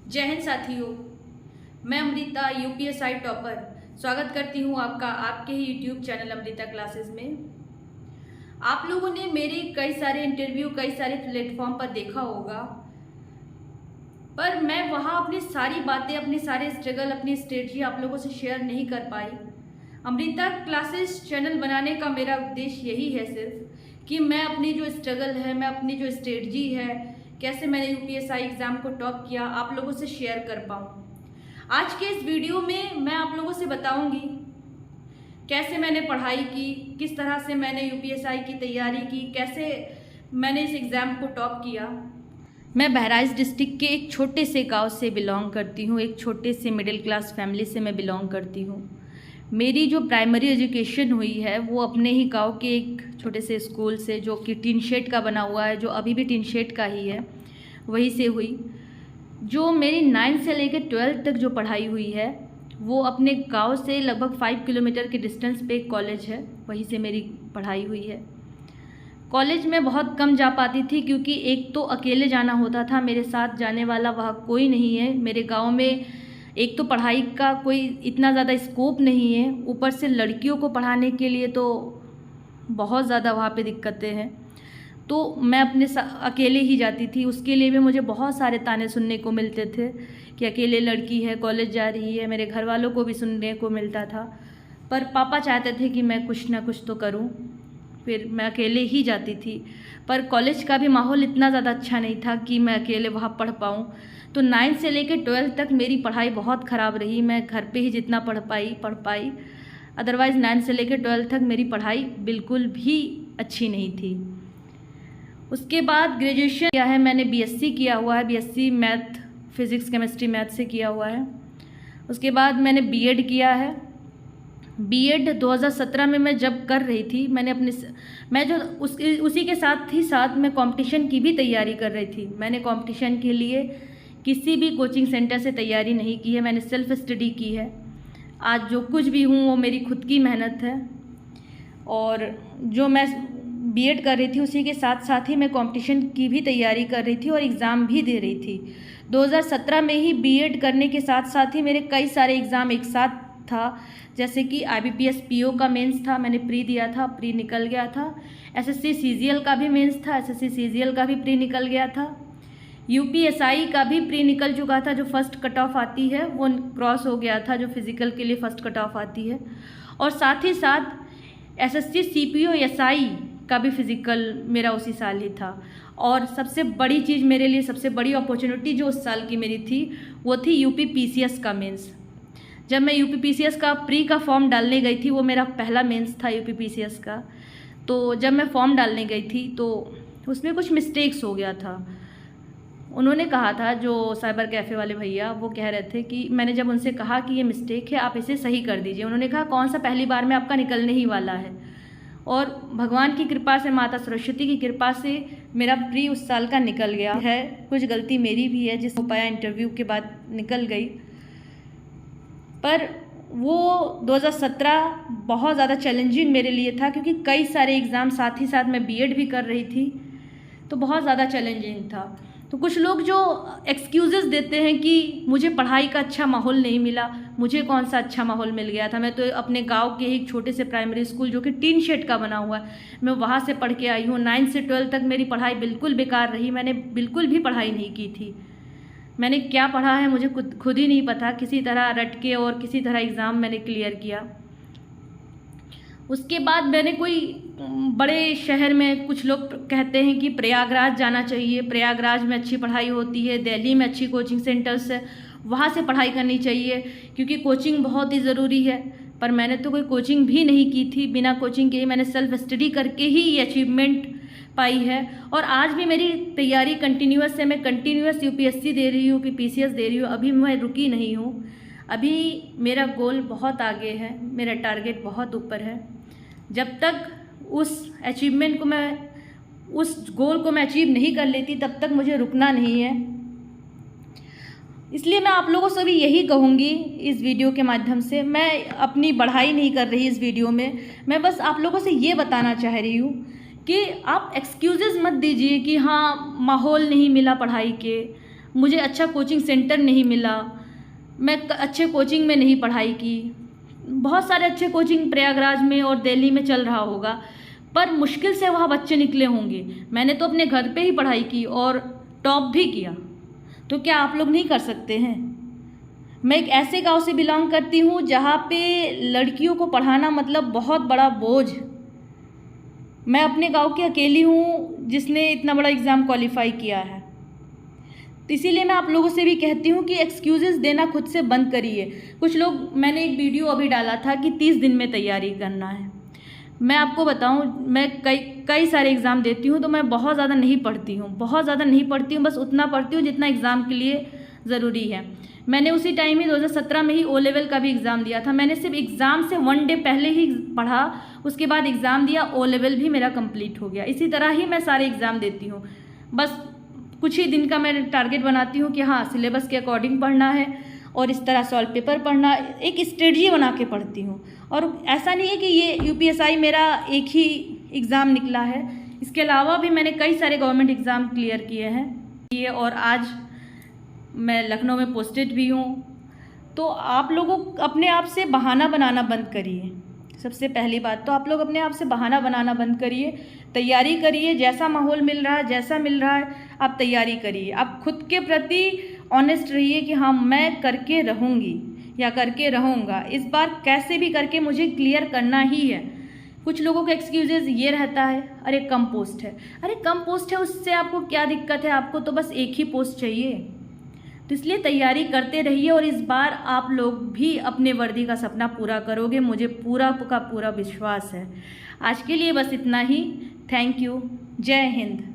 जय हिंद साथियों, मैं अमृता यूपीएसआई टॉपर स्वागत करती हूँ आपका आपके ही यूट्यूब चैनल अमृता क्लासेस में। आप लोगों ने मेरे कई सारे इंटरव्यू कई सारे प्लेटफॉर्म पर देखा होगा, पर मैं वहाँ अपनी सारी बातें, अपने सारे स्ट्रगल, अपनी स्ट्रेटजी आप लोगों से शेयर नहीं कर पाई। अमृता क्लासेस चैनल बनाने का मेरा उद्देश्य यही है सिर्फ कि मैं अपनी जो स्ट्रगल है, मैं अपनी जो स्ट्रेटजी है, कैसे मैंने यूपीएसआई एग्ज़ाम को टॉप किया, आप लोगों से शेयर कर पाऊँ। आज के इस वीडियो में मैं आप लोगों से बताऊंगी कैसे मैंने पढ़ाई की, किस तरह से मैंने यूपीएसआई की तैयारी की, कैसे मैंने इस एग्ज़ाम को टॉप किया। मैं बहराइच डिस्ट्रिक्ट के एक छोटे से गांव से बिलोंग करती हूँ, एक छोटे से मिडिल क्लास फैमिली से मैं बिलोंग करती हूँ। मेरी जो प्राइमरी एजुकेशन हुई है वो अपने ही गांव के एक छोटे से स्कूल से, जो कि टीन शेड का बना हुआ है, जो अभी भी टीन शेड का ही है, वहीं से हुई। जो मेरी 9 से लेकर 12 तक जो पढ़ाई हुई है वो अपने गांव से लगभग 5 किलोमीटर के डिस्टेंस पे एक कॉलेज है, वहीं से मेरी पढ़ाई हुई है। कॉलेज में बहुत कम जा पाती थी क्योंकि एक तो अकेले जाना होता था, मेरे साथ जाने वाला वह कोई नहीं है। मेरे गांव में एक तो पढ़ाई का कोई इतना ज़्यादा स्कोप नहीं है, ऊपर से लड़कियों को पढ़ाने के लिए तो बहुत ज़्यादा वहाँ पे दिक्कतें हैं। तो मैं अपने अकेले ही जाती थी। उसके लिए भी मुझे बहुत सारे ताने सुनने को मिलते थे कि अकेले लड़की है, कॉलेज जा रही है। मेरे घर वालों को भी सुनने को मिलता था, पर पापा चाहते थे कि मैं कुछ ना कुछ तो करूं। फिर मैं अकेले ही जाती थी, पर कॉलेज का भी माहौल इतना ज़्यादा अच्छा नहीं था कि मैं अकेले वहाँ पढ़ पाऊँ। तो 9 से लेकर 12 तक मेरी पढ़ाई बहुत ख़राब रही। मैं घर पे ही जितना पढ़ पाई, अदरवाइज़ 9 से लेकर 12 तक मेरी पढ़ाई बिल्कुल भी अच्छी नहीं थी। उसके बाद ग्रेजुएशन किया है मैंने, बीएससी किया हुआ है, BSc math, physics, chemistry, math से किया हुआ है। उसके बाद मैंने बीएड किया है। बीएड 2017 में मैं जब कर रही थी, मैं जो उसी के साथ ही साथ मैं कंपटीशन की भी तैयारी कर रही थी। मैंने कंपटीशन के लिए किसी भी कोचिंग सेंटर से तैयारी नहीं की है, मैंने सेल्फ स्टडी की है। आज जो कुछ भी हूँ वो मेरी खुद की मेहनत है। और जो मैं बीएड कर रही थी उसी के साथ साथ ही मैं कंपटीशन की भी तैयारी कर रही थी और एग्ज़ाम भी दे रही थी। 2017 में ही बीएड करने के साथ साथ ही मेरे कई सारे एग्ज़ाम एक साथ था, जैसे कि आईबीपीएस पीओ का मेंस था, मैंने प्री दिया था, प्री निकल गया था। एसएससी सीजीएल का भी मेंस था, एसएससी सीजीएल का भी प्री निकल गया था। यूपीएसआई का भी प्री निकल चुका था, जो फर्स्ट कट ऑफ आती है वो क्रॉस हो गया था, जो फिज़िकल के लिए फ़र्स्ट कट ऑफ आती है। और साथ ही साथ एसएससी सीपीओ एसआई का भी फिज़िकल मेरा उसी साल ही था। और सबसे बड़ी चीज़ मेरे लिए, सबसे बड़ी अपॉर्चुनिटी जो उस साल की मेरी थी वो थी यूपी पीसीएस का मेंस। जब मैं यूपी पीसीएस का प्री का फॉर्म डालने गई थी, वो मेरा पहला मेंस था यूपी पीसीएस का। तो जब मैं फॉर्म डालने गई थी तो उसमें कुछ मिस्टेक्स हो गया था। उन्होंने कहा था, जो साइबर कैफ़े वाले भैया, वो कह रहे थे कि मैंने जब उनसे कहा कि ये मिस्टेक है, आप इसे सही कर दीजिए। उन्होंने कहा कौन सा पहली बार में आपका निकलने ही वाला है। और भगवान की कृपा से, माता सरस्वती की कृपा से मेरा प्री उस साल का निकल गया है। कुछ गलती मेरी भी है, जिस हो पाया इंटरव्यू के बाद निकल गई। पर वो 2017 बहुत ज़्यादा चैलेंजिंग मेरे लिए था क्योंकि कई सारे एग्ज़ाम साथ ही साथ मैं बीएड भी कर रही थी, तो बहुत ज़्यादा चैलेंजिंग था। तो कुछ लोग जो एक्सक्यूज़ेस देते हैं कि मुझे पढ़ाई का अच्छा माहौल नहीं मिला, मुझे कौन सा अच्छा माहौल मिल गया था। मैं तो अपने गांव के एक छोटे से प्राइमरी स्कूल, जो कि टीन शेड का बना हुआ है, मैं वहाँ से पढ़ के आई हूँ। 9 से 12 तक मेरी पढ़ाई बिल्कुल बेकार रही, मैंने बिल्कुल भी पढ़ाई नहीं की थी। मैंने क्या पढ़ा है मुझे खुद ही नहीं पता, किसी तरह रट के और किसी तरह एग्ज़ाम मैंने क्लियर किया। उसके बाद मैंने कोई बड़े शहर में, कुछ लोग कहते हैं कि प्रयागराज जाना चाहिए, प्रयागराज में अच्छी पढ़ाई होती है, दिल्ली में अच्छी कोचिंग सेंटर्स है, वहाँ से पढ़ाई करनी चाहिए क्योंकि कोचिंग बहुत ही ज़रूरी है। पर मैंने तो कोई कोचिंग भी नहीं की थी, बिना कोचिंग के ही मैंने सेल्फ स्टडी करके ही ये अचीवमेंट पाई है। और आज भी मेरी तैयारी कंटिन्यूस है, मैं कंटिन्यूस यूपीएससी दे रही हूँ, पीसीएस दे रही हूँ, अभी मैं रुकी नहीं हूँ। अभी मेरा गोल बहुत आगे है, मेरा टारगेट बहुत ऊपर है। जब तक उस अचीवमेंट को मैं, उस गोल को मैं अचीव नहीं कर लेती, तब तक मुझे रुकना नहीं है। इसलिए मैं आप लोगों से भी यही कहूँगी इस वीडियो के माध्यम से, मैं अपनी बढ़ाई नहीं कर रही इस वीडियो में, मैं बस आप लोगों से ये बताना चाह रही हूँ कि आप एक्सक्यूज़ेस मत दीजिए कि हाँ माहौल नहीं मिला पढ़ाई के, मुझे अच्छा कोचिंग सेंटर नहीं मिला, मैं अच्छे कोचिंग में नहीं पढ़ाई की। बहुत सारे अच्छे कोचिंग प्रयागराज में और दिल्ली में चल रहा होगा, पर मुश्किल से वहाँ बच्चे निकले होंगे। मैंने तो अपने घर पे ही पढ़ाई की और टॉप भी किया, तो क्या आप लोग नहीं कर सकते हैं? मैं एक ऐसे गांव से बिलोंग करती हूँ जहाँ पे लड़कियों को पढ़ाना मतलब बहुत बड़ा बोझ। मैं अपने गांव की अकेली हूँ जिसने इतना बड़ा एग्ज़ाम क्वालिफाई किया है। तो इसीलिए मैं आप लोगों से भी कहती हूँ कि एक्सक्यूज़ेस देना खुद से बंद करिए। कुछ लोग, मैंने एक वीडियो अभी डाला था कि 30 दिन में तैयारी करना है। मैं आपको बताऊँ, मैं कई सारे एग्ज़ाम देती हूँ, तो मैं बहुत ज़्यादा नहीं पढ़ती हूँ, बस उतना पढ़ती हूँ जितना एग्ज़ाम के लिए ज़रूरी है। मैंने उसी टाइम ही 2017 में ही ओ लेवल का भी एग्ज़ाम दिया था। मैंने सिर्फ एग्ज़ाम से 1 डे पहले ही पढ़ा, उसके बाद एग्ज़ाम दिया, ओ लेवल भी मेरा कंप्लीट हो गया। इसी तरह ही मैं सारे एग्ज़ाम देती हूँ। बस कुछ ही दिन का मैं टारगेट बनाती हूँ कि हाँ, सिलेबस के अकॉर्डिंग पढ़ना है और इस तरह सॉल्व पेपर पढ़ना, एक स्ट्रेटजी बना के पढ़ती हूँ। और ऐसा नहीं है कि ये यूपीएसआई मेरा एक ही एग्ज़ाम निकला है, इसके अलावा भी मैंने कई सारे गवर्नमेंट एग्ज़ाम क्लियर किए हैं और आज मैं लखनऊ में पोस्टेड भी हूँ। तो आप लोगों अपने आप से बहाना बनाना बंद करिए। सबसे पहली बात तो आप लोग अपने आप से बहाना बनाना बंद करिए, तैयारी करिए। जैसा माहौल मिल रहा है, जैसा मिल रहा है, आप तैयारी करिए। आप खुद के प्रति ऑनेस्ट रहिए कि हाँ, मैं करके रहूँगी या करके रहूँगा, इस बार कैसे भी करके मुझे क्लियर करना ही है। कुछ लोगों का एक्सक्यूजेज ये रहता है, अरे कम पोस्ट है, अरे कम पोस्ट है उससे आपको क्या दिक्कत है, आपको तो बस एक ही पोस्ट चाहिए। तो इसलिए तैयारी करते रहिए और इस बार आप लोग भी अपने वर्दी का सपना पूरा करोगे, मुझे पूरा का पूरा विश्वास है। आज के लिए बस इतना ही। Thank you. जय हिंद।